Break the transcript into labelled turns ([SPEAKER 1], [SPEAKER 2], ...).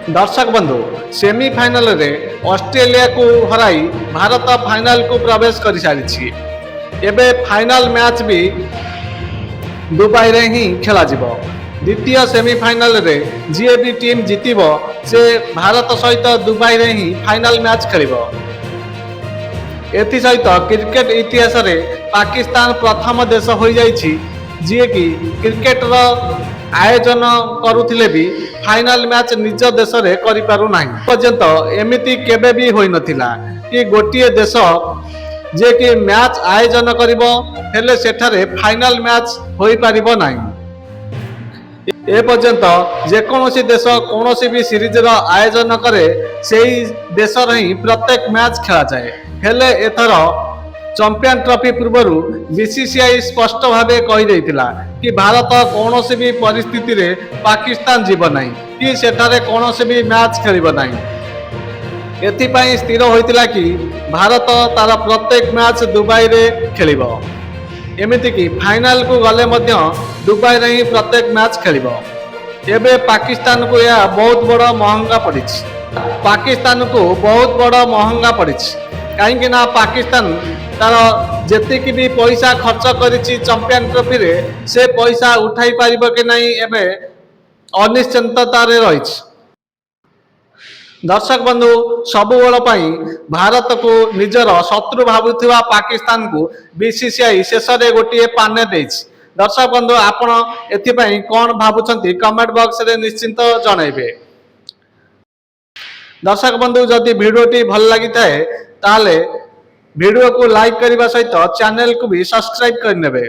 [SPEAKER 1] दर्शक बंधु सेमिफाइनल रे ऑस्ट्रेलिया को हराई भारत फाइनल को प्रवेश कर सारी। एबे फाइनल मैच भी दुबई रे ही खेला जिवो। द्वितीय सेमिफाइनल रे जी भी टीम जीतिब से भारत सहित दुबई रे ही फाइनल मैच खेलिबो। एथि सहित क्रिकेट इतिहास रे पाकिस्तान प्रथम देश हो जाइछि जी कि क्रिकेट रो आयोजन करुथिले भी फाइनल मैच निज देश रे करि पारु नाही। पर्यंत एमिति केबे भी होई नथिला कि गोटिए देश जे कि मैच आयोजन करिवो हेले सेठारे फाइनल मैच होई पारिबो नाही। ए पर्यंत जे कोनोसी देश कोनोसी भी सीरीज रो आयोजन करे सेही देश रे ही प्रत्येक मैच खेला जाए। हेले एथर चैंपियन ट्रॉफी पूर्व बीसीसीआई स्पष्ट भाव कही कि भारत कौन भी परिस्थिति रे पाकिस्तान जीव नहीं कि सेठारे कौन भी मैच खेल नहीं। एथिपाई स्थिर होता कि भारत तार प्रत्येक मैच दुबई रे खेल। एमिति कि फाइनल को गले दुबई रे ही प्रत्येक मैच खेल। एबे पाकिस्तान को यह बहुत बड़ महंगा पड़ी। पाकिस्तान को बहुत बड़ महंगा पड़ी कहीं ना पाकिस्तान तार जेतिकी भी पैसा खर्च करिछि चैंपियन ट्रॉफी रे से पैसा उठाई पारिबो कि नहीं एबे अनिश्चितता रे रहिछि। दर्शक बंधु सबुबेल पई भारत को निजर शत्रु भाबुथिबा पाकिस्तान को बीसीसीआई शेष रे गोटिए पाने देछि। दर्शक बंधु आपण एथिपई कोन भाबुछंती कमेंट बॉक्स रे निश्चिंत जणाइबे। दर्शक बंधु जदि वीडियोटी भल लगी थाए ताले वीडियो को लाइक करने सहित चैनल को भी सब्सक्राइब कर नेबे।